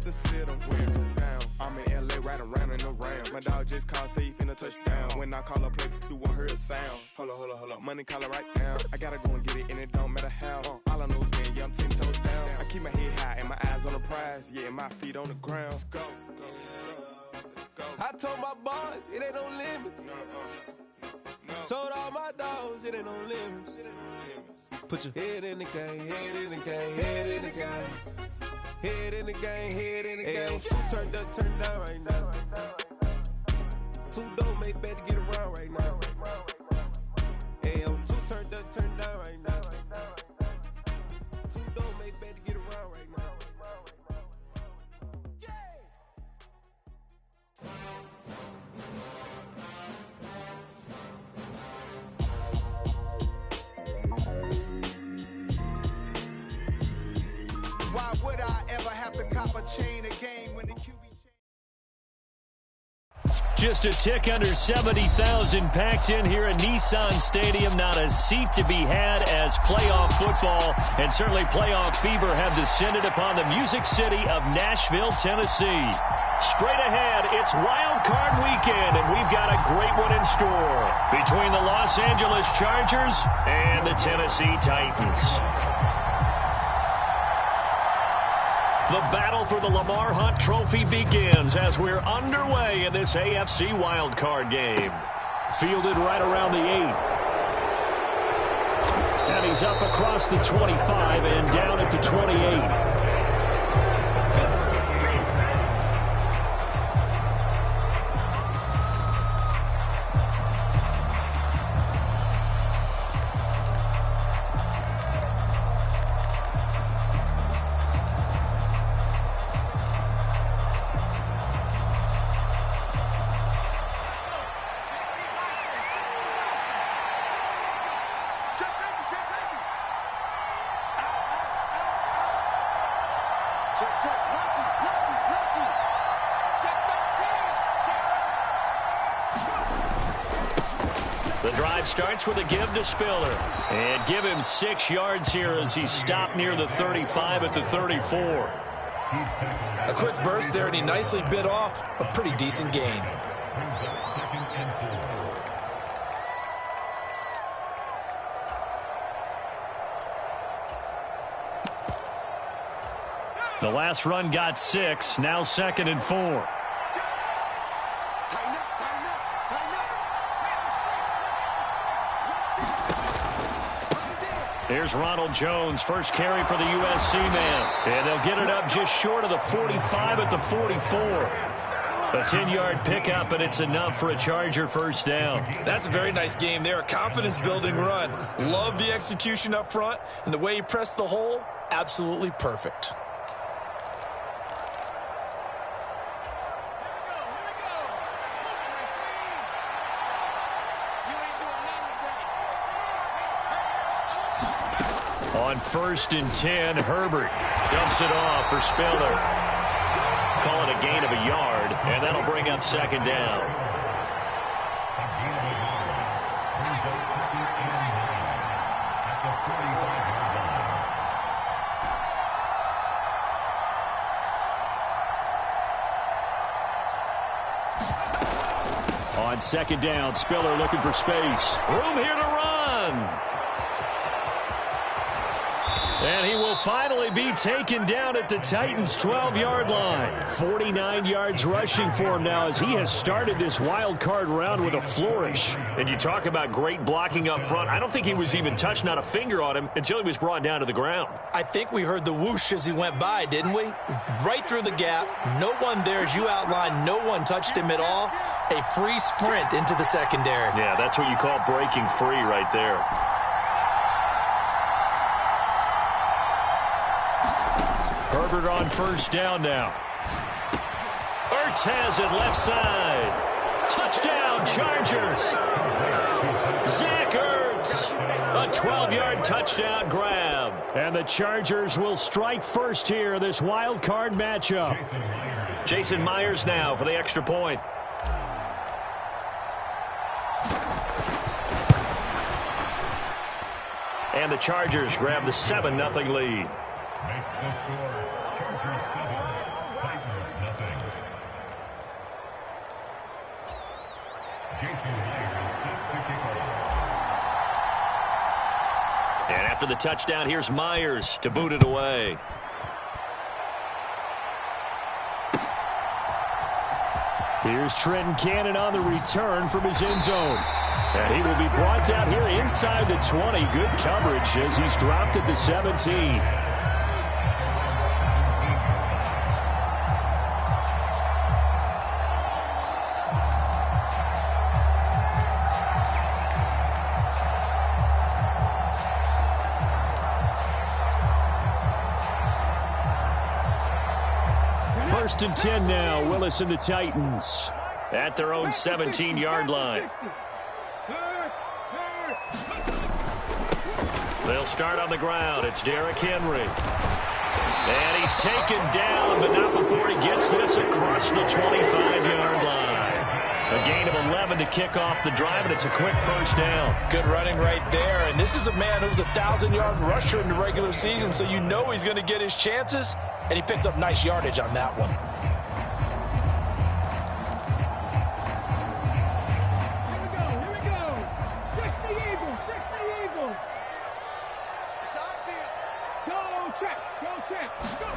to sit him when down. I'm in LA right around and around. My dog just called, say he finna touchdown. When I call a play, you won't hear a sound. Hold up, money calling right now. I gotta go and get it, and it don't matter how. All I know is man, yeah, I'm 10 toes down. I keep my head high and my eyes on the prize. Yeah, and my feet on the ground. Let's go. Let's go. I told my boys, it ain't no limits. No. Told all my dogs, it ain't no limits. Put your head in the game, head in the game, head in the game. Head in the game, head in the game. Turned up, turned down right now. Two dope make better get around right now. Hey, I'm two turned up, turned down right now. Two dope make better get around right now. Why would I ever have to cop a chain again when the QB Just a tick under 70,000 packed in here at Nissan Stadium. Not a seat to be had as playoff football and certainly playoff fever have descended upon the Music City of Nashville, Tennessee. Straight ahead, it's Wild Card Weekend, and we've got a great one in store between the Los Angeles Chargers and the Tennessee Titans. The battle for the Lamar Hunt Trophy begins as we're underway in this AFC wildcard game. Fielded right around the 8. And he's up across the 25 and down at the 28. The drive starts with a give to Spiller. And give him 6 yards here as he stopped near the 35 at the 34. A quick burst there, and he nicely bit off a pretty decent gain. The last run got 6, now 2nd and 4. Here's Ronald Jones, first carry for the USC man. And they'll get it up just short of the 45 at the 44. A 10-yard pickup, and it's enough for a Charger first down. That's a very nice game there, a confidence-building run. Love the execution up front, and the way he pressed the hole, absolutely perfect. On 1st and 10, Herbert dumps it off for Spiller. Call it a gain of a yard, and that'll bring up 2nd down. On 2nd down, Spiller looking for space. Room here to run. And he will finally be taken down at the Titans' 12-yard line. 49 yards rushing for him now as he has started this wild card round with a flourish. And you talk about great blocking up front. I don't think he was even touched, not a finger on him, until he was brought down to the ground. I think we heard the whoosh as he went by, didn't we? Right through the gap. No one there, as you outlined. No one touched him at all. A free sprint into the secondary. Yeah, that's what you call breaking free right there. Herbert on 1st down now. Ertz has it left side. Touchdown, Chargers. Zach Ertz. A 12-yard touchdown grab. And the Chargers will strike first here, this wild card matchup. Jason Myers now for the extra point. And the Chargers grab the 7-0 lead. After the touchdown, here's Myers to boot it away. Here's Trenton Cannon on the return from his end zone. And he will be brought down here inside the 20. Good coverage as he's dropped at the 17. First and 10 now. Willis and the Titans at their own 17-yard line. They'll start on the ground. It's Derrick Henry. And he's taken down, but not before he gets this across the 25-yard line. A gain of 11 to kick off the drive, and it's a quick first down. Good running right there. And this is a man who's a 1,000-yard rusher in the regular season, so you know he's going to get his chances. And he picks up nice yardage on that one. Here we go. Fix the Eagles. Fix the Eagles. Go check. Go check. Go.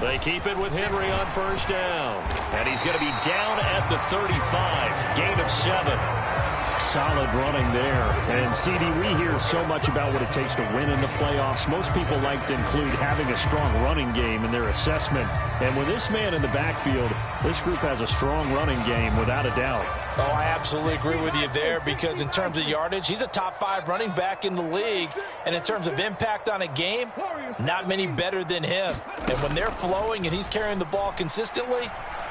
They keep it with Henry on first down. And he's going to be down at the 35. Gain of 7. Solid running there. And, CD, we hear so much about what it takes to win in the playoffs. Most people like to include having a strong running game in their assessment. And with this man in the backfield, this group has a strong running game without a doubt. Oh, I absolutely agree with you there because in terms of yardage, he's a top 5 running back in the league. And in terms of impact on a game, not many better than him. And when they're flowing and he's carrying the ball consistently,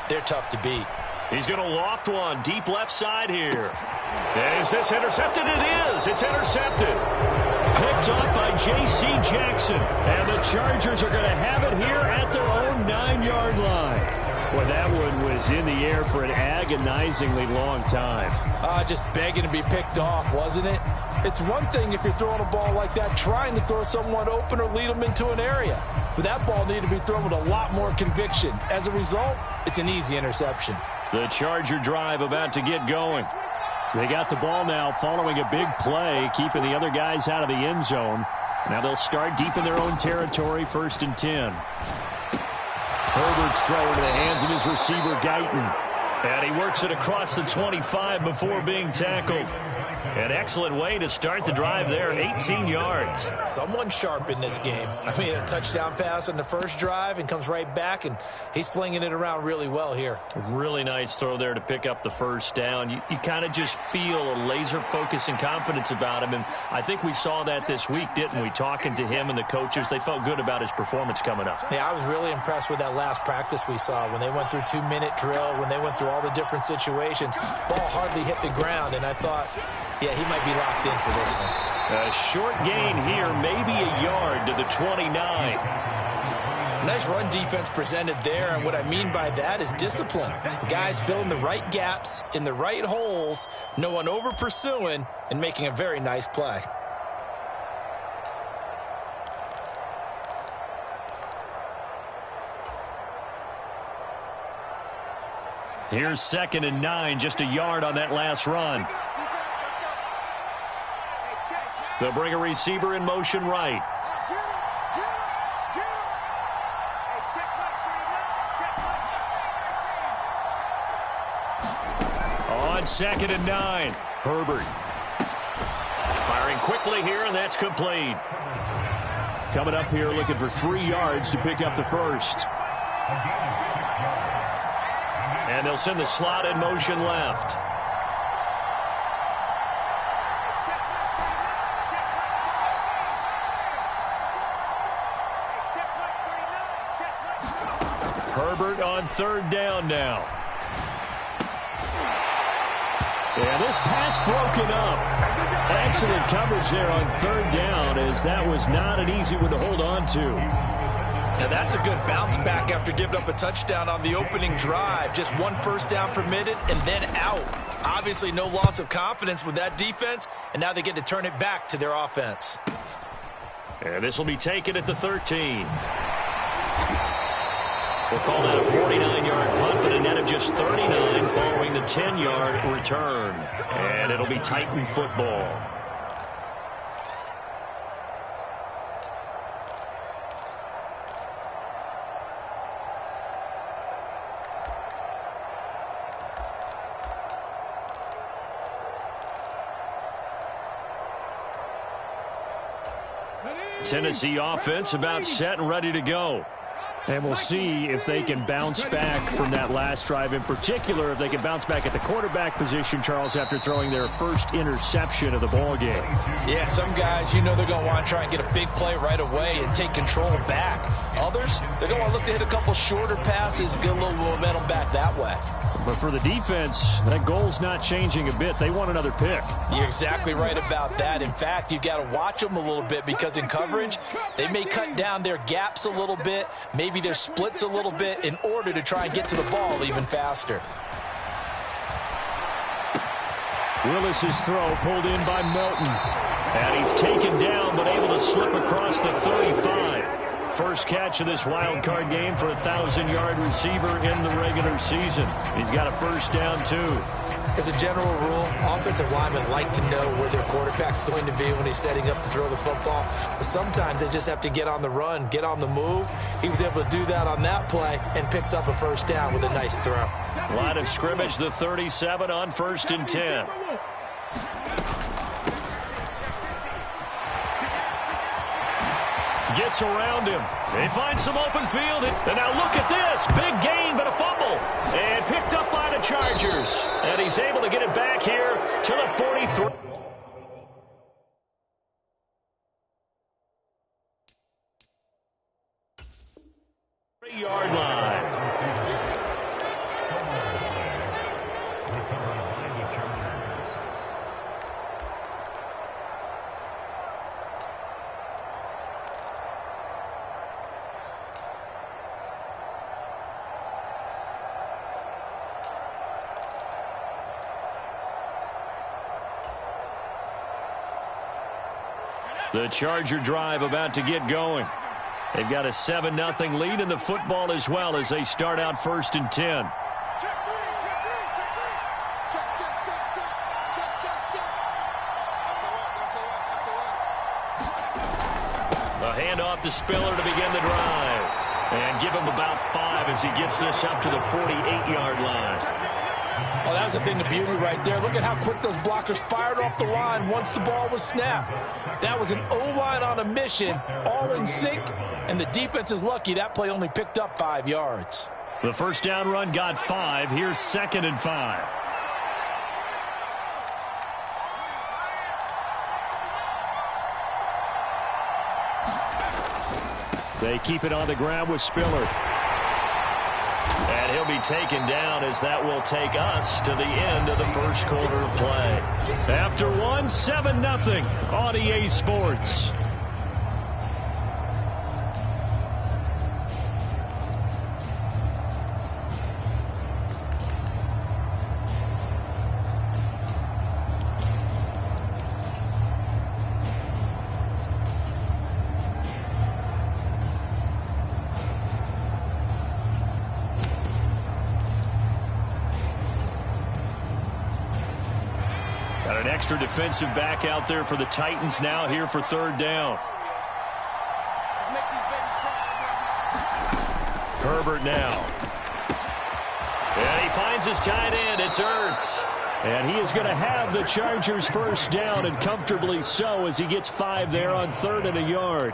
they're tough to beat. He's going to loft one deep left side here. And is this intercepted? It is. It's intercepted. Picked up by J.C. Jackson. And the Chargers are going to have it here at their own 9-yard line. Well, that one was in the air for an agonizingly long time. Just begging to be picked off, wasn't it? It's one thing if you're throwing a ball like that, trying to throw someone open or lead them into an area. But that ball needed to be thrown with a lot more conviction. As a result, it's an easy interception. The Charger drive about to get going. They got the ball now following a big play, keeping the other guys out of the end zone. Now they'll start deep in their own territory, 1st and 10. Herbert's throw into the hands of his receiver, Guyton. And he works it across the 25 before being tackled. An excellent way to start the drive there, 18 yards. Someone sharp in this game. I mean, a touchdown pass on the first drive and comes right back, and he's flinging it around really well here. Really nice throw there to pick up the first down. You kind of just feel a laser focus and confidence about him, and I think we saw that this week, didn't we? Talking to him and the coaches, they felt good about his performance coming up. Yeah, I was really impressed with that last practice we saw when they went through 2-minute drill, when they went through all the different situations. Ball hardly hit the ground, and I thought, yeah, he might be locked in for this one. A short gain here, maybe a yard to the 29. Nice run defense presented there, and what I mean by that is discipline. Guys filling the right gaps in the right holes, no one over pursuing, and making a very nice play. Here's 2nd and 9, just a yard on that last run. They'll bring a receiver in motion right. On 2nd and 9, Herbert. Firing quickly here, and that's complete. Coming up here looking for 3 yards to pick up the first. And they'll send the slot in motion left. Herbert on 3rd down now. And this pass broken up. Excellent coverage there on 3rd down, as that was not an easy one to hold on to. Now that's a good bounce back after giving up a touchdown on the opening drive. Just 1 first down permitted and then out. Obviously no loss of confidence with that defense, and now they get to turn it back to their offense. And this will be taken at the 13. We'll call that a 49-yard punt, but a net of just 39 following the 10-yard return. And it'll be Titan football. Tennessee offense about set and ready to go. And we'll see if they can bounce back from that last drive. In particular, if they can bounce back at the quarterback position, Charles, after throwing their first interception of the ball game. Yeah, some guys, they're going to want to try and get a big play right away and take control back. Others, they're going to want to look to hit a couple shorter passes, get a little momentum back that way. But for the defense, that goal's not changing a bit. They want another pick. You're exactly right about that. In fact, you've got to watch them a little bit because in coverage, they may cut down their gaps a little bit, maybe their splits a little bit in order to try and get to the ball even faster. Willis's throw pulled in by Melton. And he's taken down but able to slip across the 35. First catch of this wild card game for a 1,000-yard receiver in the regular season. He's got a first down, too. As a general rule, offensive linemen like to know where their quarterback's going to be when he's setting up to throw the football. But sometimes they just have to get on the run, get on the move. He was able to do that on that play and picks up a first down with a nice throw. Line of scrimmage, the 37 on 1st and 10. Gets around him. They find some open field. And now look at this. Big gain, but a fumble. And picked up by the Chargers. And he's able to get it back here to the 43. Yard line. The Charger drive about to get going. They've got a 7-0 lead in the football as well as they start out 1st and 10. A handoff to Spiller to begin the drive. And give him about 5 as he gets this up to the 48-yard line. Oh, that was a thing of beauty right there. Look at how quick those blockers fired off the line once the ball was snapped. That was an O-line on a mission, all in sync, and the defense is lucky that play only picked up 5 yards. The first down run got 5. Here's 2nd and 5. They keep it on the ground with Spiller. And he'll be taken down as that will take us to the end of the first quarter of play. After 7-0 on EA Sports. Got an extra defensive back out there for the Titans now here for 3rd down. Herbert now. And he finds his tight end. It's Ertz. And he is going to have the Chargers first down, and comfortably so, as he gets 5 there on 3rd and a yard.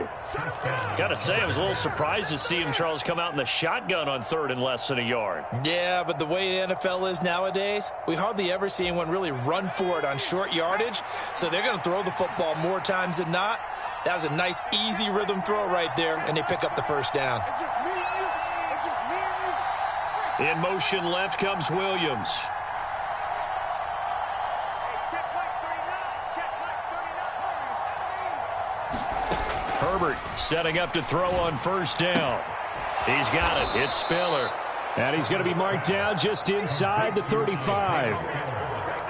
Got to say, I was a little surprised to see him, Charles, come out in the shotgun on 3rd and less than a yard. Yeah, but the way the NFL is nowadays, we hardly ever see anyone really run for it on short yardage. So they're going to throw the football more times than not. That was a nice, easy rhythm throw right there, and they pick up the first down. It's just me and you. It's just me and you. In motion left comes Williams. Herbert setting up to throw on 1st down. He's got it. It's Spiller. And he's going to be marked down just inside the 35.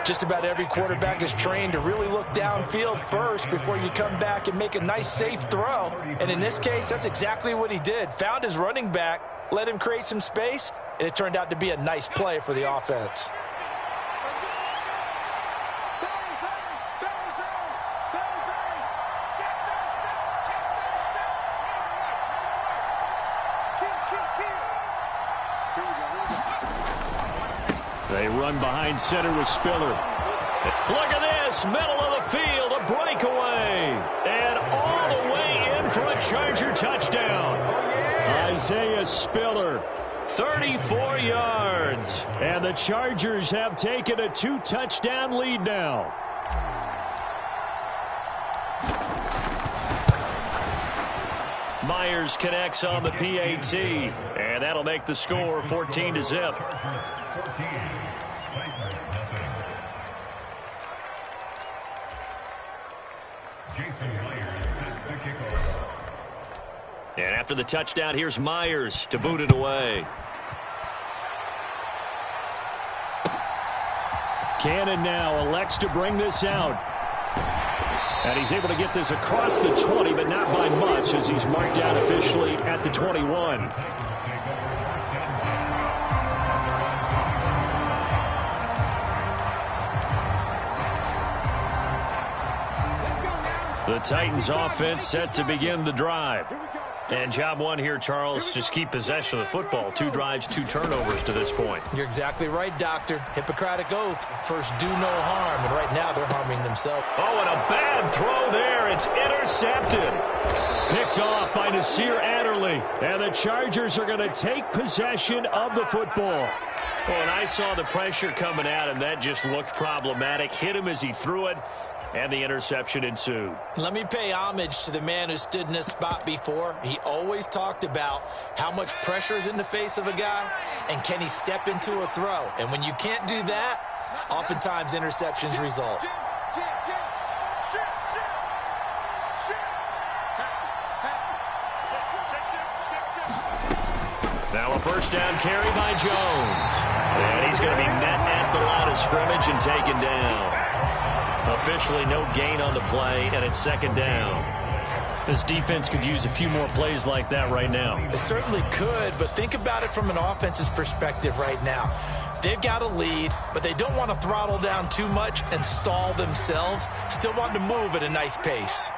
Just about every quarterback is trained to really look downfield first before you come back and make a nice, safe throw. And in this case, that's exactly what he did. Found his running back, let him create some space, and it turned out to be a nice play for the offense. They run behind center with Spiller. Look at this, middle of the field, a breakaway. And all the way in for a Charger touchdown. Isaiah Spiller. 34 yards. And the Chargers have taken a 2-touchdown lead now. Myers connects on the PAT, and that'll make the score 14-0. And after the touchdown, here's Myers to boot it away. Cannon now elects to bring this out. And he's able to get this across the 20, but not by much, as he's marked out officially at the 21. The Titans offense set to begin the drive. And job one here, Charles, just keep possession of the football. 2 drives, 2 turnovers to this point. You're exactly right, Doctor. Hippocratic oath. First, do no harm. And right now, they're harming themselves. Oh, and a bad throw there. It's intercepted. Picked off by Nasir Adderley. And the Chargers are going to take possession of the football. Oh, and I saw the pressure coming at him. That just looked problematic. Hit him as he threw it. And the interception ensued. Let me pay homage to the man who stood in this spot before. He always talked about how much pressure is in the face of a guy and can he step into a throw. And when you can't do that, oftentimes interceptions result. Now a first down carry by Jones. And he's going to be met at the line of scrimmage and taken down. Officially no gain on the play, and it's second down. This defense could use a few more plays like that right now. It certainly could, but think about it from an offense's perspective right now. They've got a lead, but they don't want to throttle down too much and stall themselves. Still want to move at a nice pace.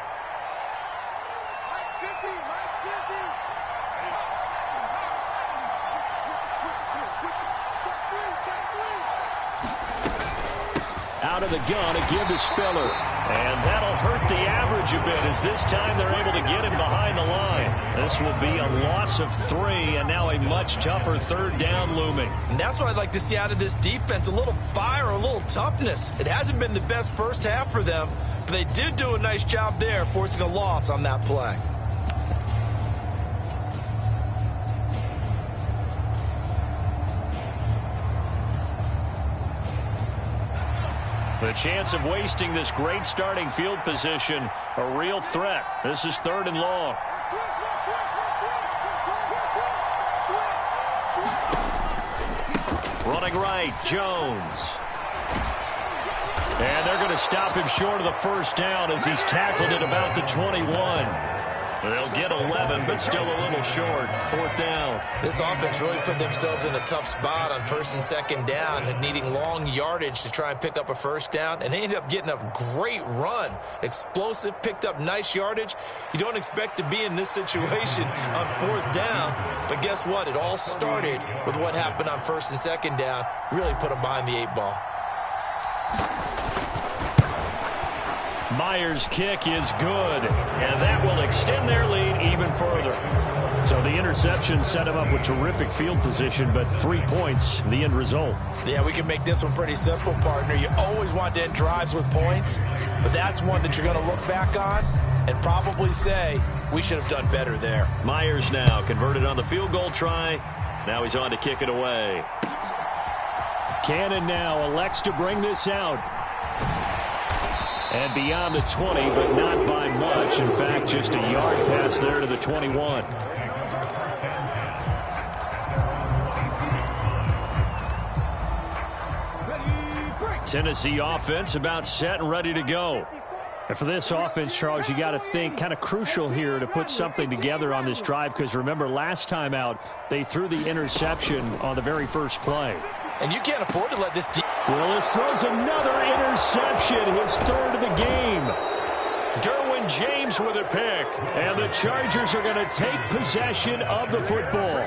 Out of the gun, a give to Spiller. And that'll hurt the average a bit, as this time they're able to get him behind the line. This will be a loss of 3, and now a much tougher third down looming. And that's what I'd like to see out of this defense, a little fire, a little toughness. It hasn't been the best first half for them, but they did do a nice job there, forcing a loss on that play. The chance of wasting this great starting field position, a real threat. This is 3rd and long. Running right, Jones. And they're going to stop him short of the first down as he's tackled at about the 21. They'll get 11, but still a little short. 4th down. This offense really put themselves in a tough spot on 1st and 2nd down, needing long yardage to try and pick up a first down, and they ended up getting a great run. Explosive, picked up nice yardage. You don't expect to be in this situation on 4th down, but guess what? It all started with what happened on 1st and 2nd down. Really put them behind the 8 ball. Myers' kick is good, and that will extend their lead even further. So the interception set him up with terrific field position, but 3 points, the end result. Yeah, we can make this one pretty simple, partner. You always want to end drives with points, but that's one that you're going to look back on and probably say, we should have done better there. Myers now converted on the field goal try. Now he's on to kick it away. Cannon now elects to bring this out. And beyond the 20, but not by much. In fact, just a yard pass there to the 21. Tennessee offense about set and ready to go. And for this offense, Charles, you got to think kind of crucial here to put something together on this drive, because remember, last time out, they threw the interception on the very first play. And you can't afford to let this team. Willis throws another interception, his 3rd of the game. Derwin James with a pick. And the Chargers are going to take possession of the football.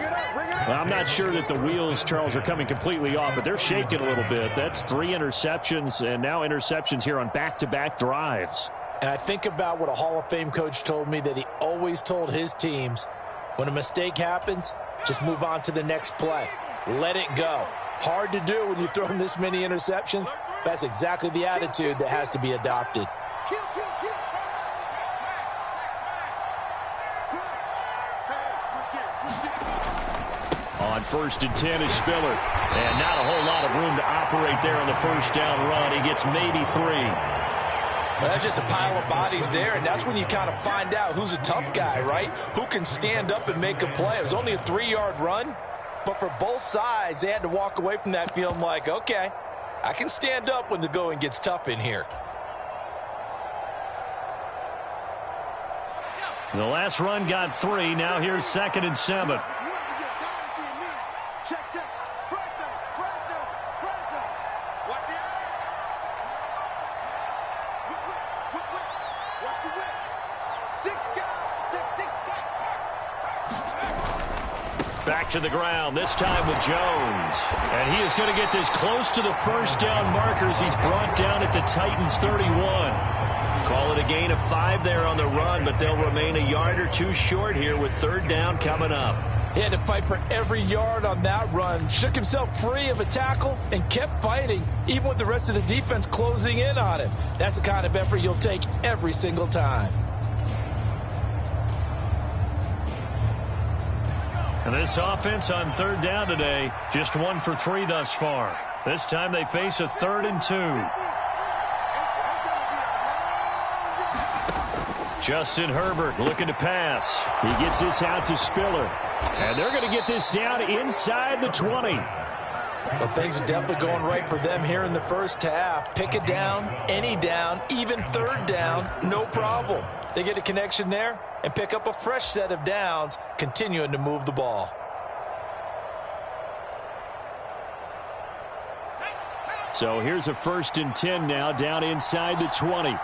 Well, I'm not sure that the wheels, Charles, are coming completely off, but they're shaking a little bit. That's 3 interceptions, and now interceptions here on back-to-back drives. And I think about what a Hall of Fame coach told me, that he always told his teams, when a mistake happens, just move on to the next play. Let it go. Hard to do when you've thrown this many interceptions. That's exactly the attitude that has to be adopted. On 1st and 10 is Spiller. And not a whole lot of room to operate there on the first down run. He gets maybe 3. Well, that's just a pile of bodies there, and that's when you kind of find out who's a tough guy, right? Who can stand up and make a play. It was only a 3-yard run, but for both sides, they had to walk away from that feeling like, okay, I can stand up when the going gets tough in here. The last run got 3. Now here's 2nd and 7. Back to the ground, this time with Jones. And he is going to get this close to the first down markers. He's brought down at the Titans' 31. Call it a gain of 5 there on the run, but they'll remain a yard or 2 short here with 3rd down coming up. He had to fight for every yard on that run. Shook himself free of a tackle and kept fighting, even with the rest of the defense closing in on him. That's the kind of effort you'll take every single time. And this offense on 3rd down today, just 1 for 3 thus far. This time they face a 3rd and 2. Justin Herbert looking to pass. He gets this out to Spiller. And they're going to get this down inside the 20. Well, things are definitely going right for them here in the first half. Pick a down, any down, even 3rd down, no problem. They get a connection there and pick up a fresh set of downs, continuing to move the ball. So here's a 1st and 10 now, down inside the 20.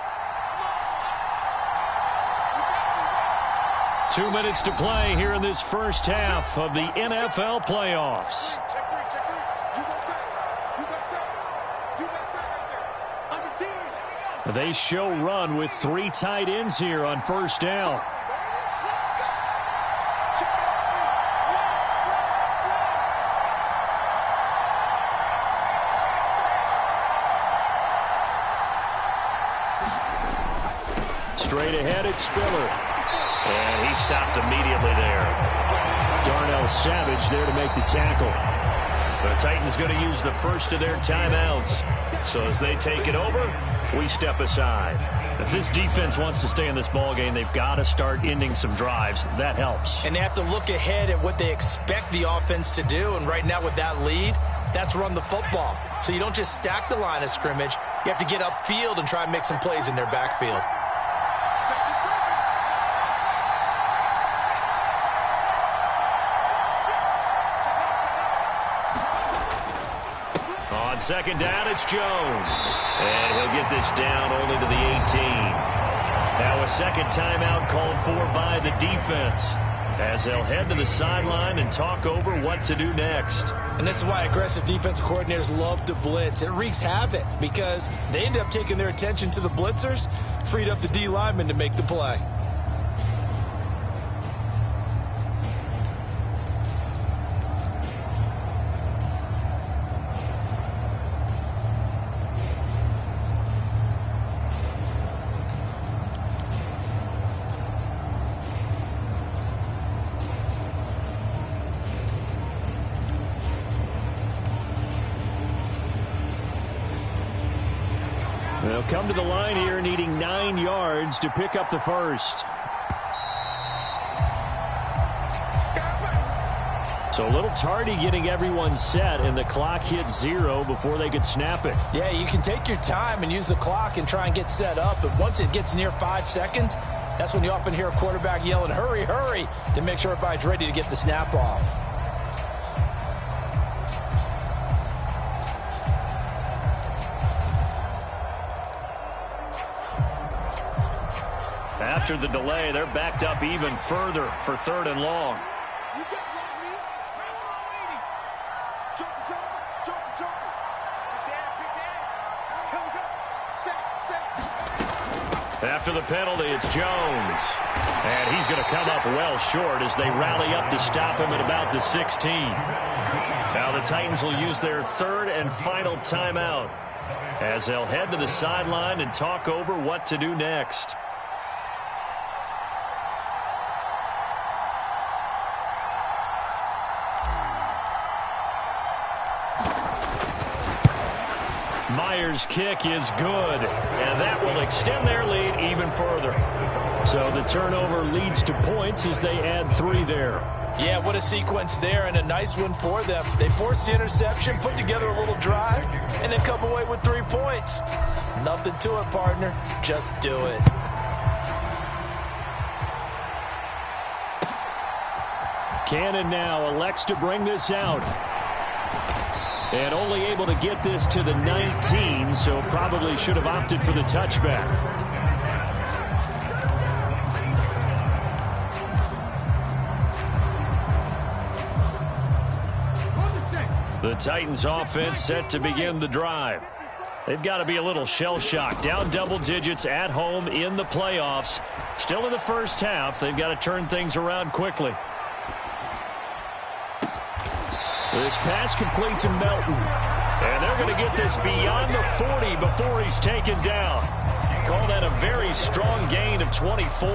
2 minutes to play here in this first half of the NFL playoffs. They show run with 3 tight ends here on 1st down. Straight ahead, it's Spiller. And he stopped immediately there. Darnell Savage there to make the tackle. The Titans going to use the first of their timeouts. So as they take it over, we step aside. If this defense wants to stay in this ballgame, they've got to start ending some drives. That helps. And they have to look ahead at what they expect the offense to do. And right now with that lead, that's run the football. So you don't just stack the line of scrimmage. You have to get upfield and try and make some plays in their backfield. On 2nd down, it's Jones. And he'll get this down only to the 18. Now a 2nd timeout called for by the defense, as they'll head to the sideline and talk over what to do next. And this is why aggressive defensive coordinators love to blitz. It wreaks havoc because they end up taking their attention to the blitzers, freed up the D lineman to make the play. They'll come to the line here needing 9 yards to pick up the first. So a little tardy getting everyone set, and the clock hits 0 before they could snap it. Yeah, you can take your time and use the clock and try and get set up, but once it gets near 5 seconds, that's when you often hear a quarterback yelling, hurry, hurry, to make sure everybody's ready to get the snap off. After the delay, they're backed up even further for 3rd and long. After the penalty, it's Jones. And he's going to come up well short as they rally up to stop him at about the 16. Now the Titans will use their third and final timeout as they'll head to the sideline and talk over what to do next. Myers' kick is good, and that will extend their lead even further. So the turnover leads to points as they add 3 there. Yeah, what a sequence there, and a nice one for them. They forced the interception, put together a little drive, and then come away with 3 points. Nothing to it, partner. Just do it. Cannon now elects to bring this out. And only able to get this to the 19, so probably should have opted for the touchback. The Titans offense set to begin the drive. They've got to be a little shell-shocked. Down double digits at home in the playoffs. Still in the first half. They've got to turn things around quickly. This pass complete to Melton. And they're going to get this beyond the 40 before he's taken down. Call that a very strong gain of 24.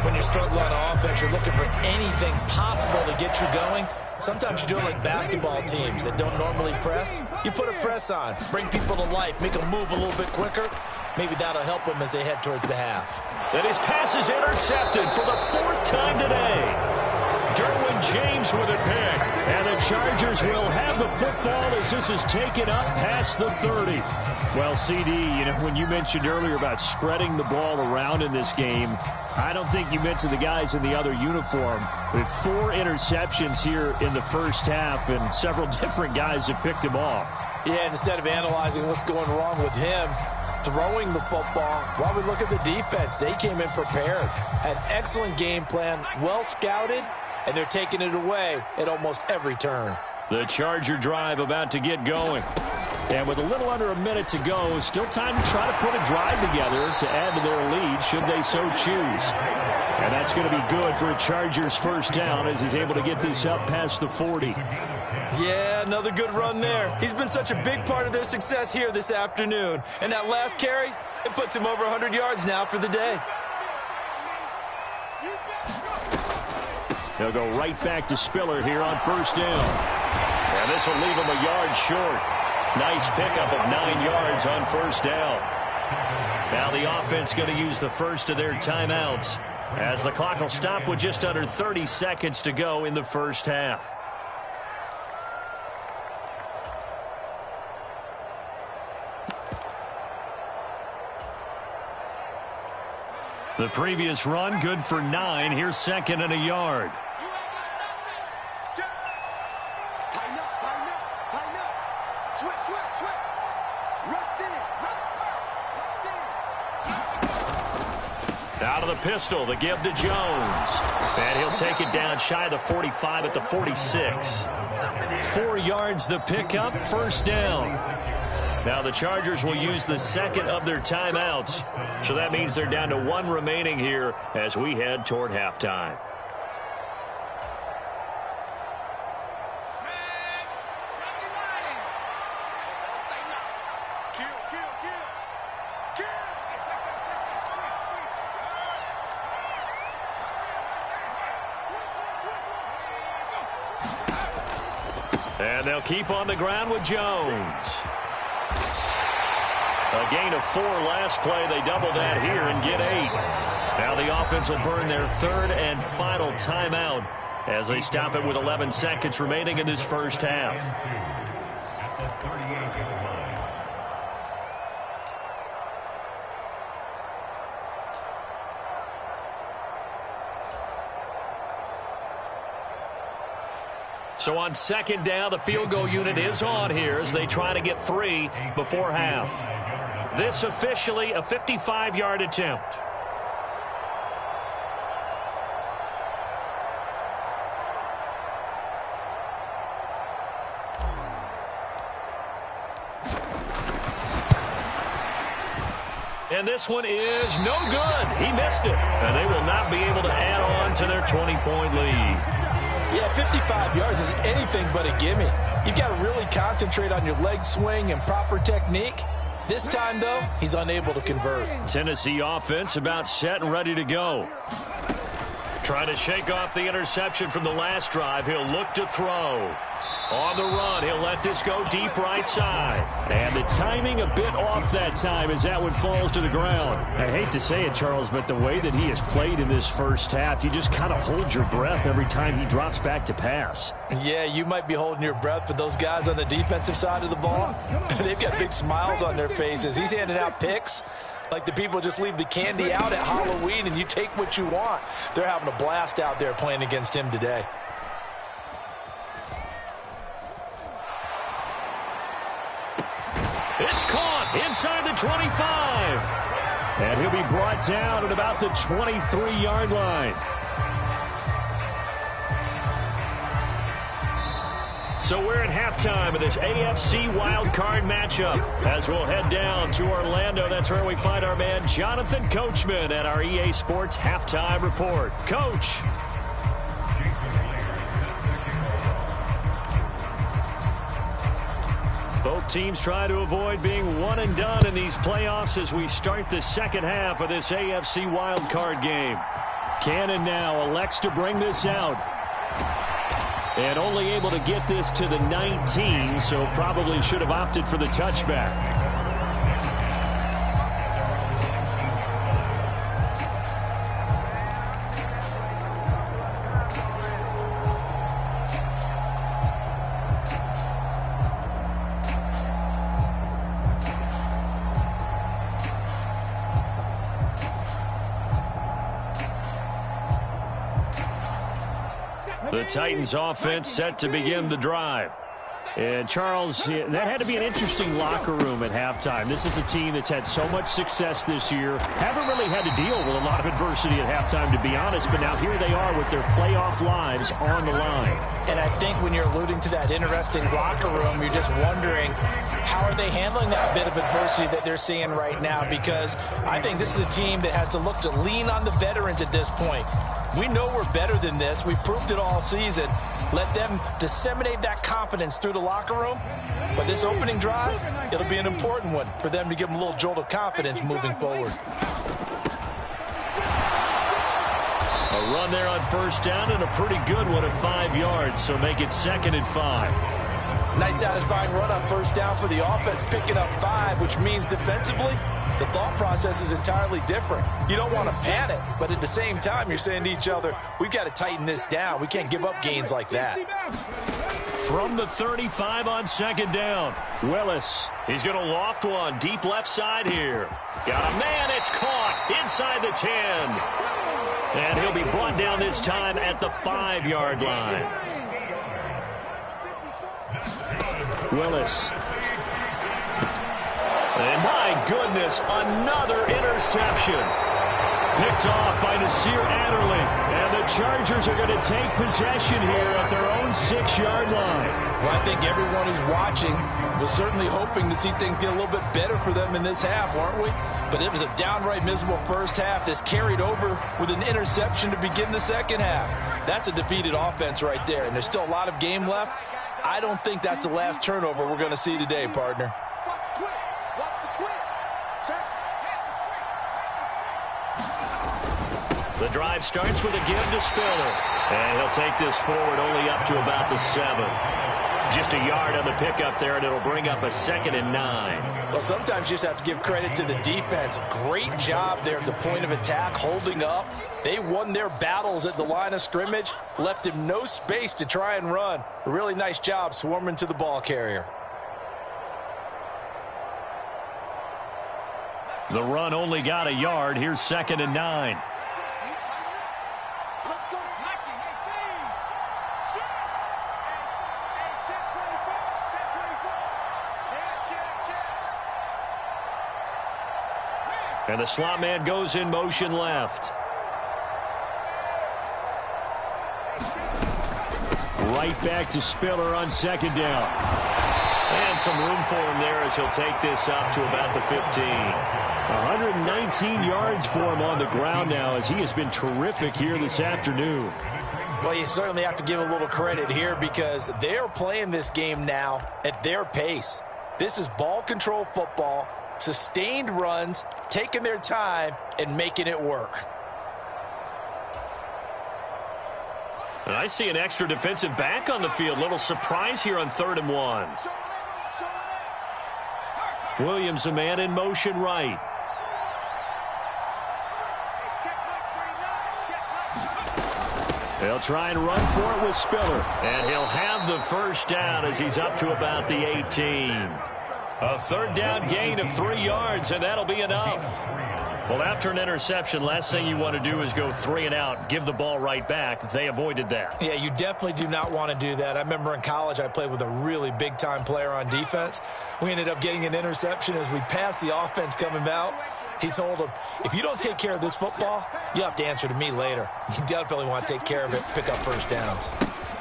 When you struggle on offense, you're looking for anything possible to get you going. Sometimes you do it like basketball teams that don't normally press. You put a press on, bring people to life, make them move a little bit quicker. Maybe that'll help them as they head towards the half. Then his pass is intercepted for the 4th time today. Derwin James with a pick. And the Chargers will have the football as this is taken up past the 30. Well, CD, you know, when you mentioned earlier about spreading the ball around in this game, I don't think you mentioned the guys in the other uniform. With 4 interceptions here in the first half, and several different guys have picked him off. Yeah, and instead of analyzing what's going wrong with him, throwing the football, while we look at the defense, they came in prepared. Had an excellent game plan, well scouted, and they're taking it away at almost every turn. The Charger drive about to get going. And with a little under a minute to go, still time to try to put a drive together to add to their lead should they so choose. And that's going to be good for a Chargers first down as he's able to get this up past the 40. Yeah, another good run there. He's been such a big part of their success here this afternoon. And that last carry, it puts him over 100 yards now for the day. They'll go right back to Spiller here on first down. And this will leave him a yard short. Nice pickup of 9 yards on first down. Now the offense going to use the first of their timeouts as the clock will stop with just under 30 seconds to go in the first half. The previous run good for 9. Here's 2nd and a yard. Out of the pistol, the give to Jones. And he'll take it down shy of the 45 at the 46. 4 yards the pickup, first down. Now the Chargers will use the second of their timeouts. So that means they're down to 1 remaining here as we head toward halftime. And they'll keep on the ground with Jones. A gain of 4 last play. They double that here and get 8. Now the offense will burn their 3rd and final timeout as they stop it with 11 seconds remaining in this first half. So on 2nd down, the field goal unit is on here as they try to get 3 before half. This officially a 55-yard attempt. And this one is no good. He missed it. And they will not be able to add on to their 20-point lead. Yeah, 55 yards is anything but a gimme. You've got to really concentrate on your leg swing and proper technique. This time, though, he's unable to convert. Tennessee offense about set and ready to go. Trying to shake off the interception from the last drive. He'll look to throw. On the run, he'll let this go deep right side. And the timing a bit off that time as that one falls to the ground. I hate to say it, Charles, but the way that he has played in this first half, you just kind of hold your breath every time he drops back to pass. Yeah, you might be holding your breath, but those guys on the defensive side of the ball, they've got big smiles on their faces. He's handing out picks like the people just leave the candy out at Halloween and you take what you want. They're having a blast out there playing against him today. It's caught inside the 25. And he'll be brought down at about the 23-yard line. So we're at halftime of this AFC wildcard matchup. As we'll head down to Orlando, that's where we find our man Jonathan Coachman at our EA Sports Halftime Report. Coach. Both teams try to avoid being one and done in these playoffs as we start the second half of this AFC wildcard game. Cannon now elects to bring this out. And only able to get this to the 19, so probably should have opted for the touchback. The Titans offense set to begin the drive. And, Charles, that had to be an interesting locker room at halftime. This is a team that's had so much success this year. Haven't really had to deal with a lot of adversity at halftime, to be honest. But now here they are with their playoff lives on the line. And I think when you're alluding to that interesting locker room, you're just wondering, how are they handling that bit of adversity that they're seeing right now? Because I think this is a team that has to look to lean on the veterans at this point. We know we're better than this. We've proved it all season. Let them disseminate that confidence through the locker room. But this opening drive, it'll be an important one for them to give them a little jolt of confidence moving forward. A run there on first down and a pretty good one at 5 yards, so make it 2nd and 5. Nice satisfying run on first down for the offense, picking up 5, which means defensively, the thought process is entirely different. You don't want to panic, but at the same time, you're saying to each other, we've got to tighten this down. We can't give up gains like that. From the 35 on 2nd down, Willis. He's going to loft one deep left side here. Got a man, it's caught inside the 10. And he'll be brought down this time at the 5-yard line. Willis. And my goodness, another interception. Picked off by Nasir Adderley. And the Chargers are going to take possession here at their own 6-yard line. Well, I think everyone who's watching was certainly hoping to see things get a little bit better for them in this half, weren't we? But it was a downright miserable first half. This carried over with an interception to begin the second half. That's a defeated offense right there, and there's still a lot of game left. I don't think that's the last turnover we're going to see today, partner. The drive starts with a give to Spiller. And he'll take this forward only up to about the 7. Just a yard on the pickup there, and it'll bring up a 2nd and 9. Well, sometimes you just have to give credit to the defense. Great job there at the point of attack, holding up. They won their battles at the line of scrimmage, left him no space to try and run. A really nice job swarming to the ball carrier. The run only got a yard. Here's 2nd and 9. And the slot man goes in motion left. Right back to Spiller on 2nd down. And some room for him there as he'll take this up to about the 15. 119 yards for him on the ground now as he has been terrific here this afternoon. Well, you certainly have to give a little credit here because they're playing this game now at their pace. This is ball control football, sustained runs, taking their time, and making it work. And I see an extra defensive back on the field. Little surprise here on 3rd and 1. Williams, a man in motion right. They'll try and run for it with Spiller. And he'll have the first down as he's up to about the 18. A 3rd down gain of 3 yards, and that'll be enough. Well, after an interception, last thing you want to do is go 3 and out, give the ball right back. They avoided that. Yeah, you definitely do not want to do that. I remember in college I played with a really big-time player on defense. We ended up getting an interception as we passed the offense coming out. He told him, if you don't take care of this football, you have to answer to me later. You definitely want to take care of it, pick up first downs.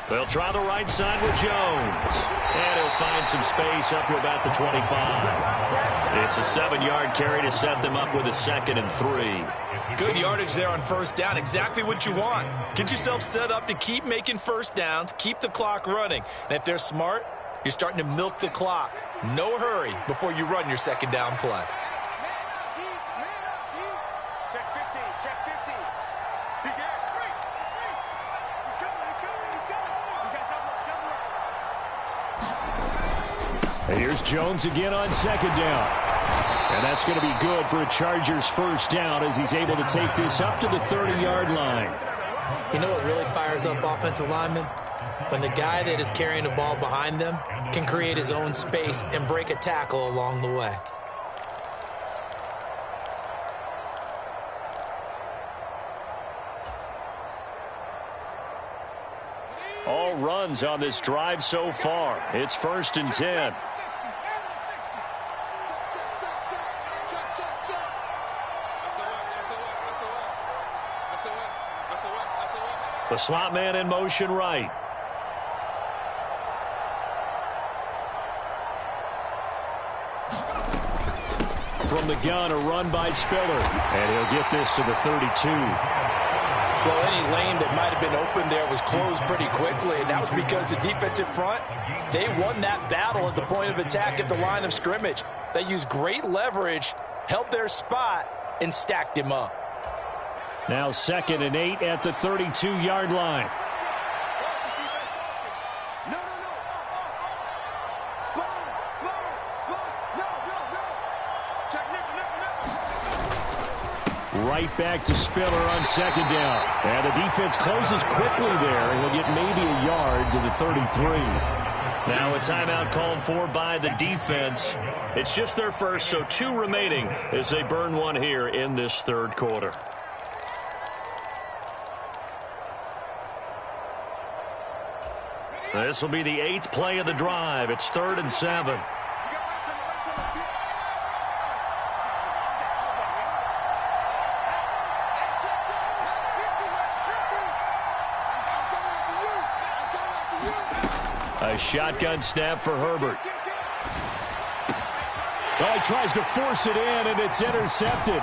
They'll try the right side with Jones. And he'll find some space up to about the 25. It's a 7-yard carry to set them up with a 2nd and 3. Good yardage there on first down. Exactly what you want. Get yourself set up to keep making first downs, keep the clock running. And if they're smart, you're starting to milk the clock. No hurry before you run your 2nd down play. And here's Jones again on 2nd down. And that's going to be good for a Chargers first down as he's able to take this up to the 30-yard line. You know what really fires up offensive linemen? When the guy that is carrying the ball behind them can create his own space and break a tackle along the way. All runs on this drive so far. It's 1st and 10. The slot man in motion right. From the gun, a run by Spiller. And he'll get this to the 32. Well, any lane that might have been open there was closed pretty quickly, and that was because the defensive front, they won that battle at the point of attack at the line of scrimmage. They used great leverage, held their spot, and stacked him up. Now 2nd and 8 at the 32-yard line. Right back to Spiller on 2nd down. And the defense closes quickly there, and he'll get maybe a yard to the 33. Now a timeout called for by the defense. It's just their first, so 2 remaining as they burn one here in this 3rd quarter. This will be the 8th play of the drive. It's 3rd and 7. A shotgun snap for Herbert. Well, he tries to force it in, and it's intercepted.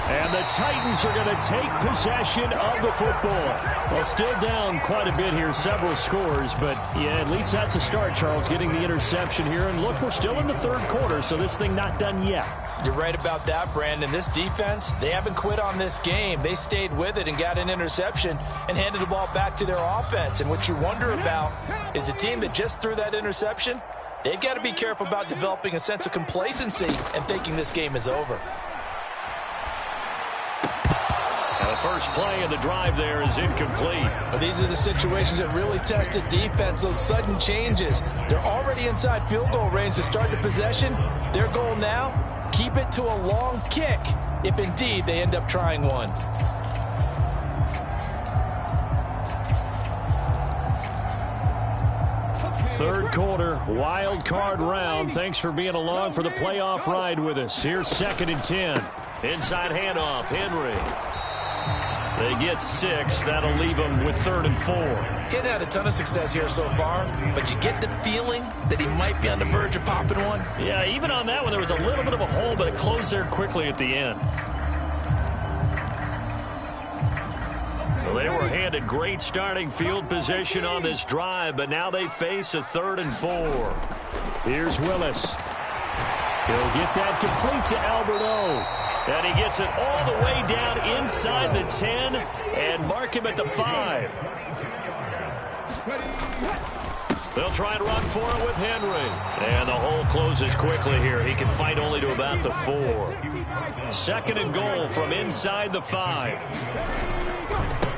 And the Titans are going to take possession of the football. Well, still down quite a bit here, several scores, but yeah, at least that's a start, Charles, getting the interception here. And look, we're still in the 3rd quarter, so this thing not done yet. You're right about that, Brandon. This defense, they haven't quit on this game. They stayed with it and got an interception and handed the ball back to their offense. And what you wonder about is the team that just threw that interception, they've got to be careful about developing a sense of complacency and thinking this game is over. The first play of the drive there is incomplete. But these are the situations that really test the defense, those sudden changes. They're already inside field goal range to start the possession. Their goal now, keep it to a long kick if indeed they end up trying one. Third quarter, wild card round. Thanks for being along for the playoff ride with us. Here's 2nd and 10. Inside handoff, Henry. They get 6. That'll leave them with 3rd and 4. He hadn't had a ton of success here so far, but you get the feeling that he might be on the verge of popping one. Yeah, even on that one, there was a little bit of a hole, but it closed there quickly at the end. Well, they were handed great starting field position on this drive, but now they face a 3rd and 4. Here's Willis. He'll get that complete to Alberto. And he gets it all the way down inside the 10 and mark him at the 5. They'll try and run for it with Henry. And the hole closes quickly here. He can fight only to about the 4. 2nd and goal from inside the 5.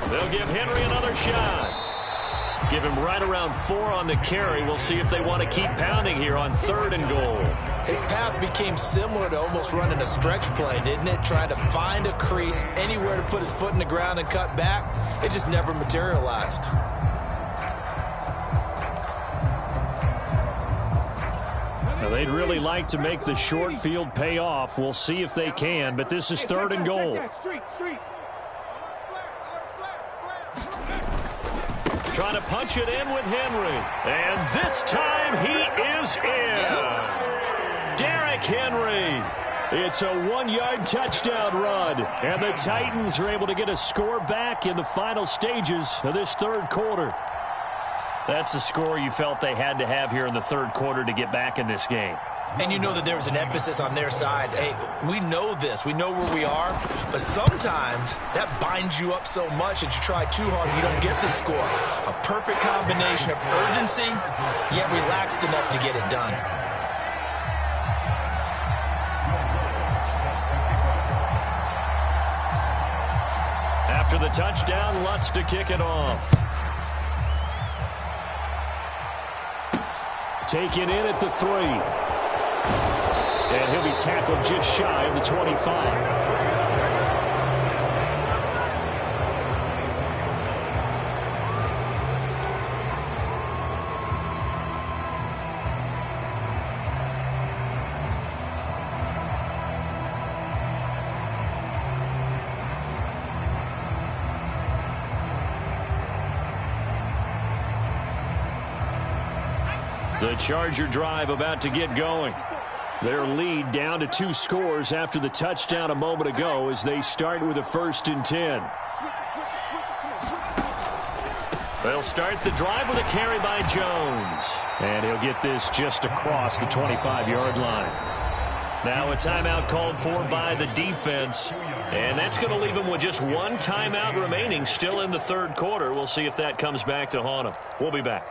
They'll give Henry another shot. Give him right around 4 on the carry. We'll see if they want to keep pounding here on 3rd and goal. His path became similar to almost running a stretch play, didn't it? Trying to find a crease, anywhere to put his foot in the ground and cut back. It just never materialized. Now, they'd really like to make the short field pay off. We'll see if they can, but this is 3rd and goal. Trying to punch it in with Henry. And this time he is in. Yes. Derrick Henry. It's a 1-yard touchdown run. And the Titans are able to get a score back in the final stages of this 3rd quarter. That's a score you felt they had to have here in the 3rd quarter to get back in this game. And you know that there was an emphasis on their side. Hey, we know this. We know where we are. But sometimes that binds you up so much that you try too hard and you don't get the score. A perfect combination of urgency, yet relaxed enough to get it done. After the touchdown, Lutz to kick it off. Taken in at the 3. And he'll be tackled just shy of the 25. The Charger drive about to get going. Their lead down to 2 scores after the touchdown a moment ago as they start with a 1st and 10. They'll start the drive with a carry by Jones. And he'll get this just across the 25-yard line. Now a timeout called for by the defense. And that's going to leave him with just 1 timeout remaining still in the 3rd quarter. We'll see if that comes back to haunt him. We'll be back.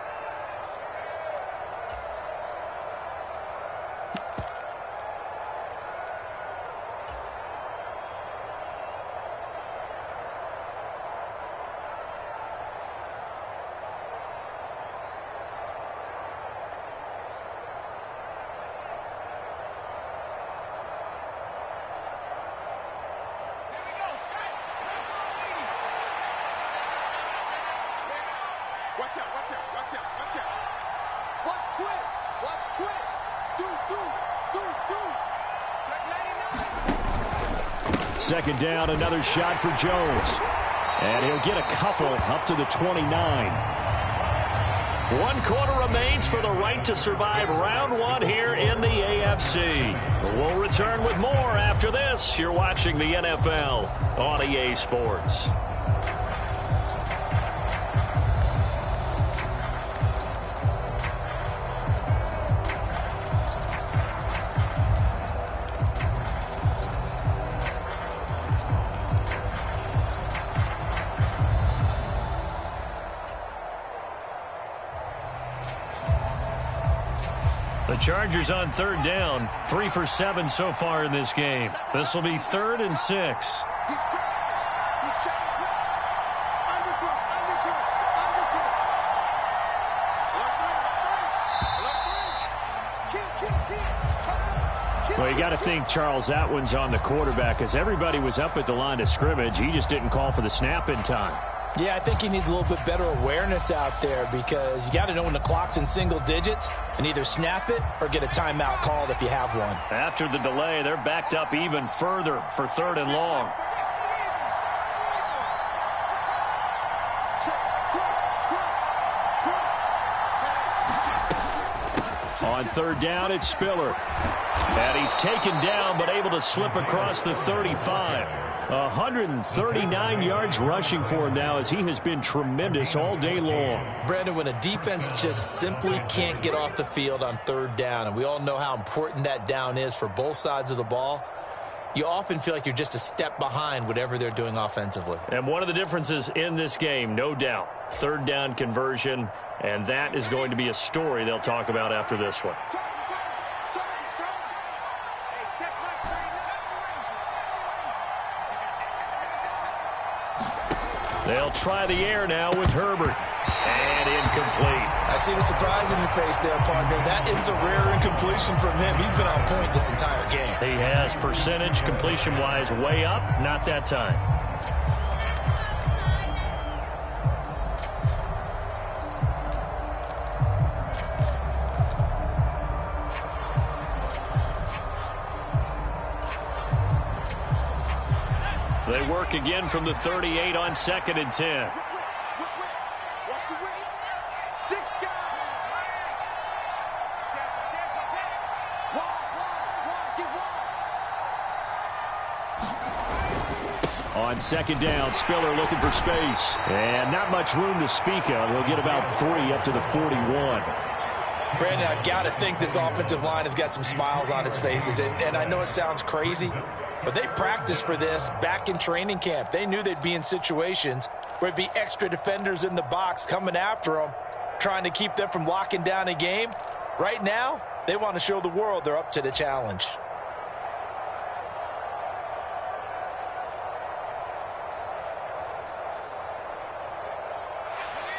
Second down, another shot for Jones. And he'll get a couple up to the 29. 1 quarter remains for the right to survive round 1 here in the AFC. We'll return with more after this. You're watching the NFL on EA Sports. The Chargers on 3rd down, 3 for 7 so far in this game. This will be 3rd and 6. Well, you got to think, Charles, that one's on the quarterback because everybody was up at the line of scrimmage. He just didn't call for the snap in time. Yeah, I think he needs a little bit better awareness out there because you got to know when the clock's in single digits and either snap it or get a timeout called if you have one. After the delay, they're backed up even further for 3rd and long. On third down, it's Spiller. And he's taken down, but able to slip across the 35. 139 yards rushing for him now, as he has been tremendous all day long. Brandon, when a defense just simply can't get off the field on third down, and we all know how important that down is for both sides of the ball, you often feel like you're just a step behind whatever they're doing offensively. And one of the differences in this game, no doubt, third down conversion, and that is going to be a story they'll talk about after this one. They'll try the air now with Herbert. And incomplete. I see the surprise in your face there, partner. That is a rare incompletion from him. He's been on point this entire game. He has percentage completion-wise way up. Not that time. They work again from the 38 on 2nd and 10. On 2nd down, Spiller looking for space. And not much room to speak of. He'll get about 3 up to the 41. Brandon, I've got to think this offensive line has got some smiles on its faces. And I know it sounds crazy, but they practiced for this back in training camp. They knew they'd be in situations where it'd be extra defenders in the box coming after them, trying to keep them from locking down a game. Right now, they want to show the world they're up to the challenge.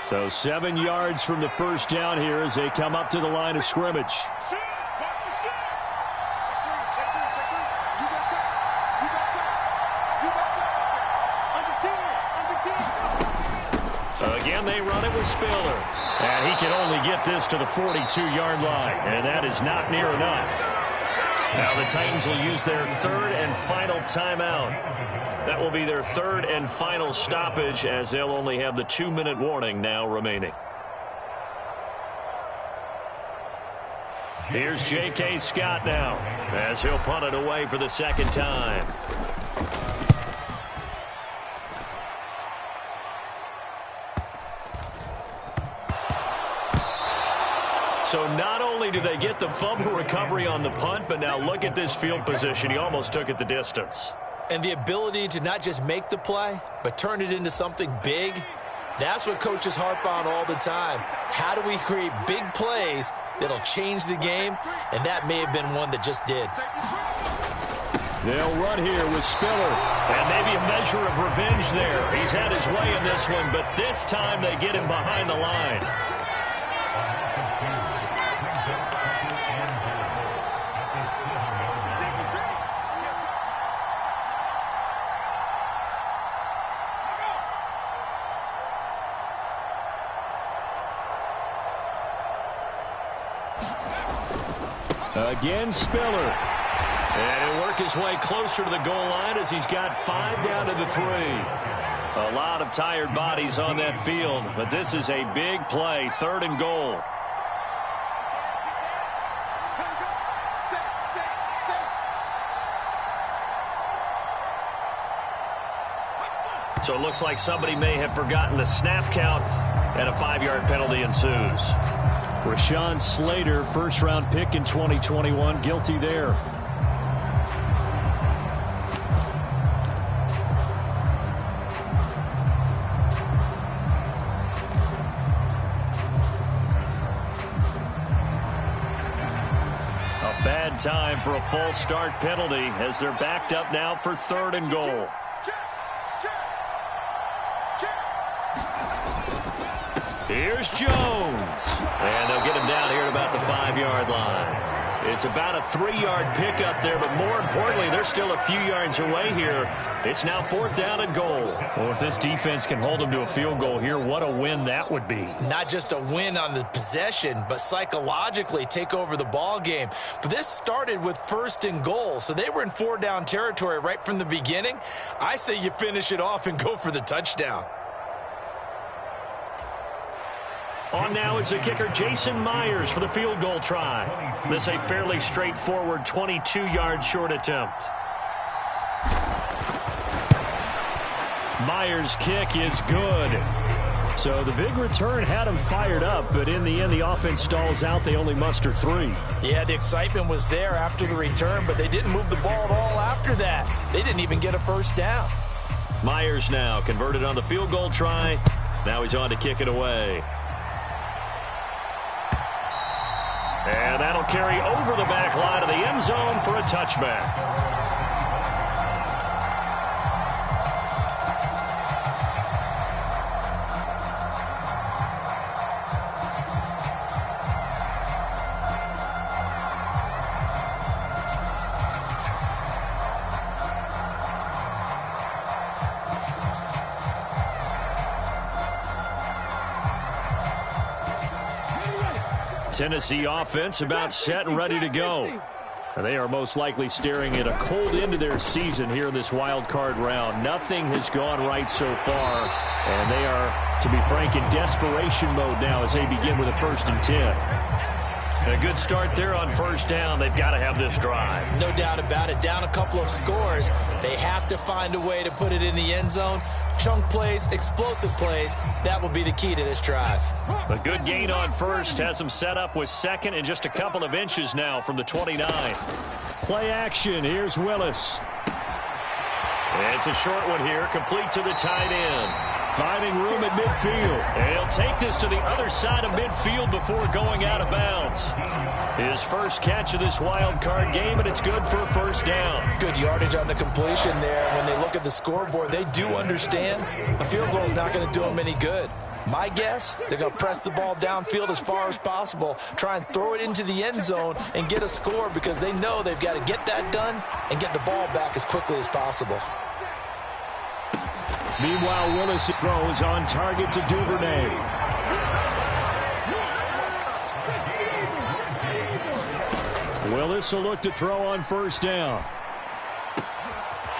So 7 yards from the first down here as they come up to the line of scrimmage. So again, they run it with Spiller. And he can only get this to the 42-yard line. And that is not near enough. Now the Titans will use their third and final timeout. That will be their third and final stoppage, as they'll only have the 2-minute warning now remaining. Here's J.K. Scott now, as he'll punt it away for the second time. So not only do they get the fumble recovery on the punt, but now look at this field position. He almost took it the distance. And the ability to not just make the play, but turn it into something big, that's what coaches harp on all the time. How do we create big plays that'll change the game? And that may have been one that just did. They'll run here with Spiller. And maybe a measure of revenge there. He's had his way in this one, but this time they get him behind the line. Again, Spiller. And he'll work his way closer to the goal line as he's got 5 down to the 3. A lot of tired bodies on that field, but this is a big play, 3rd and goal. So it looks like somebody may have forgotten the snap count, and a 5-yard penalty ensues. Rashawn Slater, first-round pick in 2021, guilty there. A bad time for a false start penalty as they're backed up now for 3rd and goal. Here's Jones. And they'll get him down here at about the 5-yard line. It's about a 3-yard pickup there, but more importantly, they're still a few yards away here. It's now 4th down and goal. Well, if this defense can hold them to a field goal here, what a win that would be. Not just a win on the possession, but psychologically take over the ball game. But this started with 1st and goal, so they were in 4-down territory right from the beginning. I say you finish it off and go for the touchdown. On now is the kicker Jason Myers for the field goal try. This a fairly straightforward 22-yard short attempt. Myers' kick is good. So the big return had him fired up, but in the end, the offense stalls out. They only muster 3. Yeah, the excitement was there after the return, but they didn't move the ball at all after that. They didn't even get a first down. Myers now converted on the field goal try. Now he's on to kick it away. And that'll carry over the back line of the end zone for a touchback. Tennessee offense about set and ready to go. They are most likely staring at a cold end to their season here in this wild card round. Nothing has gone right so far, and they are, to be frank, in desperation mode now as they begin with a 1st and 10. A good start there on first down. They've got to have this drive. No doubt about it. Down a couple of scores. They have to find a way to put it in the end zone. Chunk plays, explosive plays, that will be the key to this drive. A good gain on first has them set up with second and just a couple of inches now from the 29. Play action. Here's Willis. It's a short one here, complete to the tight end. Finding room at midfield. And he'll take this to the other side of midfield before going out of bounds. His first catch of this wild card game, and it's good for a first down. Good yardage on the completion there. When they look at the scoreboard, they do understand a field goal is not going to do them any good. My guess, they're going to press the ball downfield as far as possible, try and throw it into the end zone and get a score because they know they've got to get that done and get the ball back as quickly as possible. Meanwhile, Willis throws on target to Duvernay. Willis will look to throw on first down.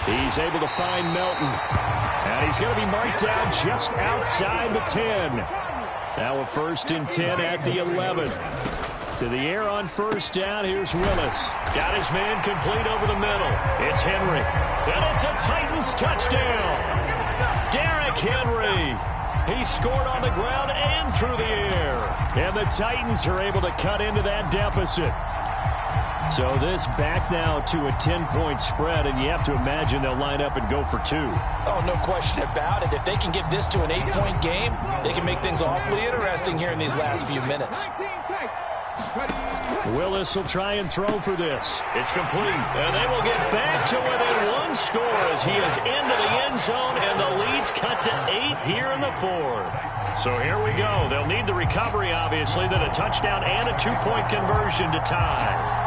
He's able to find Melton. And he's going to be marked down just outside the 10. Now a 1st and 10 at the 11. To the air on first down, here's Willis. Got his man complete over the middle. It's Henry. And it's a Titans touchdown. Derrick Henry. He scored on the ground and through the air. And the Titans are able to cut into that deficit. So this back now to a 10-point spread, and you have to imagine they'll line up and go for 2. Oh, no question about it. If they can get this to an 8-point game, they can make things awfully interesting here in these last few minutes. Willis will try and throw for this. It's complete, and they will get back to within 1 score as he is into the end zone, and the lead's cut to 8 here in the 4th. So here we go. They'll need the recovery, obviously, then a touchdown and a 2-point conversion to tie.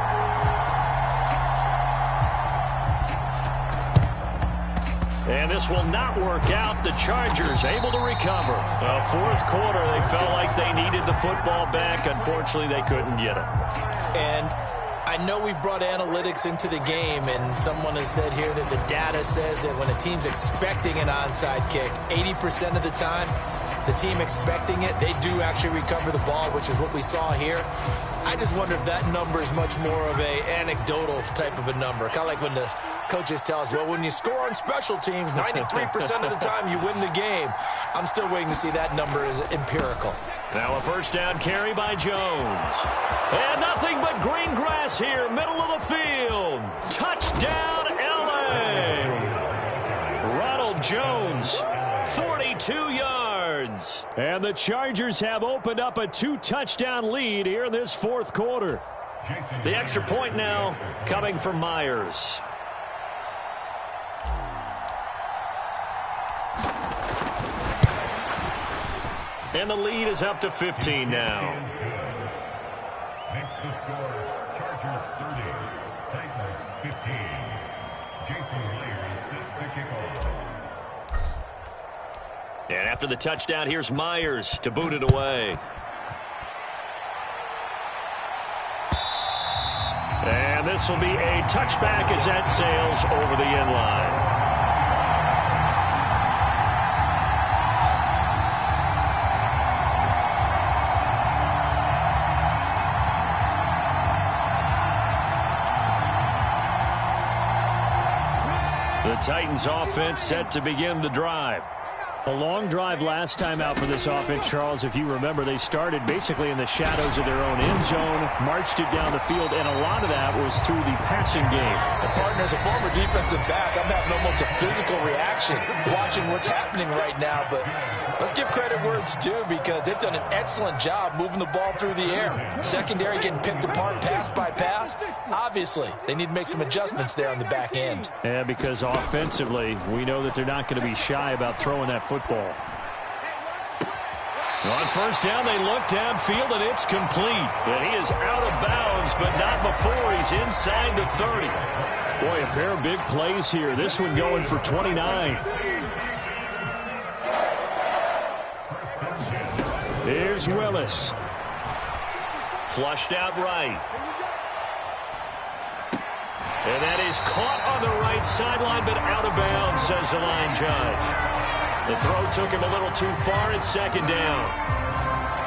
And this will not work out. The Chargers able to recover. Fourth quarter, they felt like they needed the football back. Unfortunately, they couldn't get it. And I know we've brought analytics into the game, and someone has said here that the data says that when a team's expecting an onside kick, 80% of the time, the team expecting it, they do actually recover the ball, which is what we saw here. I just wonder if that number is much more of a anecdotal type of a number. Kind of like when the coaches tell us, well, when you score on special teams, 93% of the time you win the game. I'm still waiting to see that number is empirical. Now a first down carry by Jones. And nothing but green grass here, middle of the field. Touchdown, L.A. Ronald Jones, 42 yards. And the Chargers have opened up a 2-touchdown lead here in this fourth quarter. The extra point now coming from Myers. And the lead is up to 15 now. Next to score, Chargers 30, Titans 15. Jason Myers sets the kickoff. And after the touchdown, here's Myers to boot it away. And this will be a touchback as that sails over the end line. The Titans offense set to begin the drive. A long drive last time out for this offense, Charles. If you remember, they started basically in the shadows of their own end zone, marched it down the field, and a lot of that was through the passing game. The partner, as a former defensive back, I'm having almost a physical reaction watching what's happening right now. But let's give credit where it's due, because they've done an excellent job moving the ball through the air. Secondary getting picked apart pass by pass. Obviously, they need to make some adjustments there on the back end. Yeah, because offensively, we know that they're not going to be shy about throwing that football. On first down, they look downfield, and it's complete. And he is out of bounds, but not before he's inside the 30. Boy, a pair of big plays here. This one going for 29. Here's Willis. Flushed out right. And that is caught on the right sideline, but out of bounds, says the line judge. The throw took him a little too far. It's second down.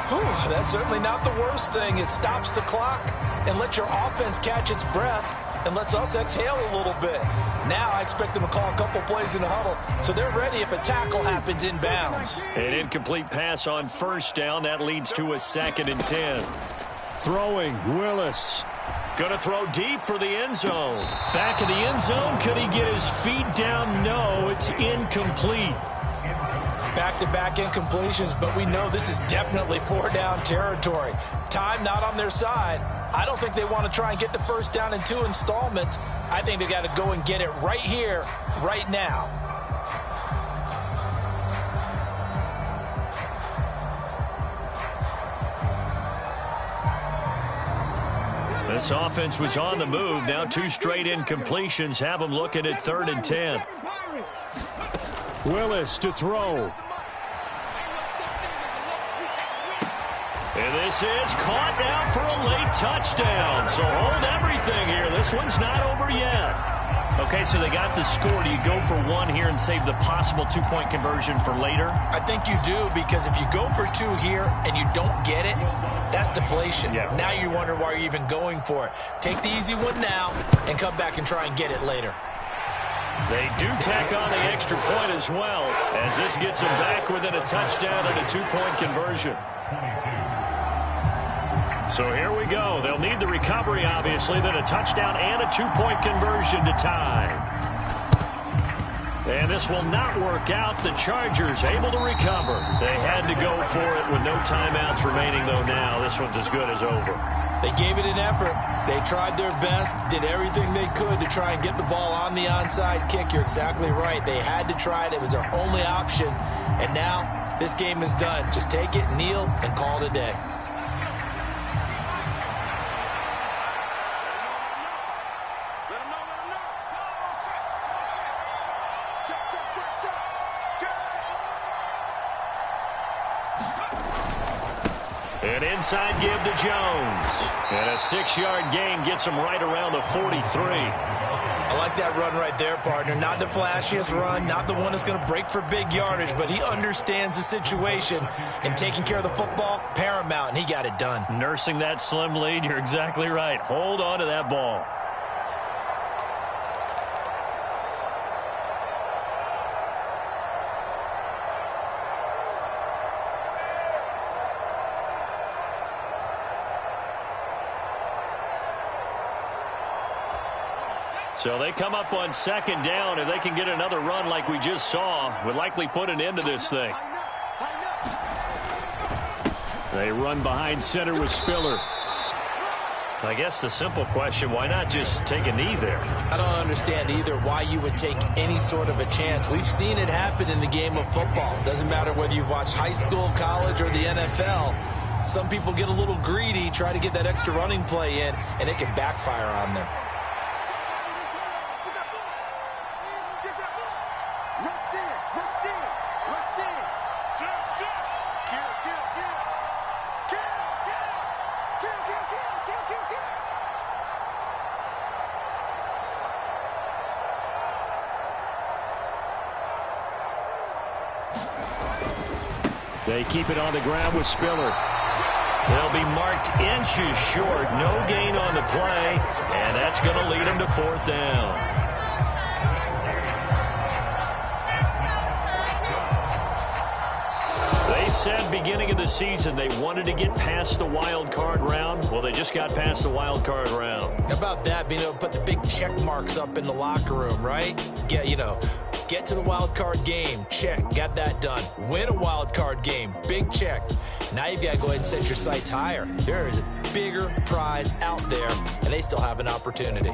Whew, that's certainly not the worst thing. It stops the clock and lets your offense catch its breath and lets us exhale a little bit. Now I expect them to call a couple plays in the huddle, so they're ready if a tackle happens inbounds. An incomplete pass on first down. That leads to a 2nd and 10. Throwing, Willis. Going to throw deep for the end zone. Back in the end zone. Could he get his feet down? No, it's incomplete. Back-to-back incompletions, but we know this is definitely 4-down territory. Time not on their side. I don't think they want to try and get the first down in 2 installments. I think they got to go and get it right here, right now. This offense was on the move. Now 2 straight incompletions have them looking at 3rd and 10. Willis to throw. And this is caught now for a late touchdown. So hold everything here. This one's not over yet. Okay, so they got the score. Do you go for 1 here and save the possible 2-point conversion for later? I think you do, because if you go for 2 here and you don't get it, that's deflation. Yeah. Now you wonder why you're even going for it. Take the easy one now and come back and try and get it later. They do tack on the extra point as well, as this gets them back within a touchdown and a 2-point conversion. So here we go. They'll need the recovery, obviously, then a touchdown and a 2-point conversion to tie. And this will not work out. The Chargers able to recover. They had to go for it with no timeouts remaining, though. Now this one's as good as over. They gave it an effort. They tried their best, did everything they could to try and get the ball on the onside kick. You're exactly right. They had to try it. It was their only option. And now this game is done. Just take it, kneel, and call it a day. An inside give to Jones. And a 6-yard gain gets him right around the 43. I like that run right there, partner. Not the flashiest run, not the one that's going to break for big yardage, but he understands the situation, and taking care of the football, paramount, and he got it done. Nursing that slim lead, you're exactly right. Hold on to that ball. So they come up on 2nd down. If they can get another run like we just saw, would likely put an end to this thing. They run behind center with Spiller. I guess the simple question, why not just take a knee there? I don't understand either why you would take any sort of a chance. We've seen it happen in the game of football. Doesn't matter whether you've watched high school, college, or the NFL. Some people get a little greedy, try to get that extra running play in, and it can backfire on them. They keep it on the ground with Spiller. They'll be marked inches short. No gain on the play, and that's going to lead them to 4th down. said beginning of the season they wanted to get past the wild card round. Well, they just got past the wild card round. How about that, being able to put the big check marks up in the locker room, right? Get to the wild card game, check, got that done. Win a wild card game, big check. Now you've got to go ahead and set your sights higher. There is a bigger prize out there, and they still have an opportunity.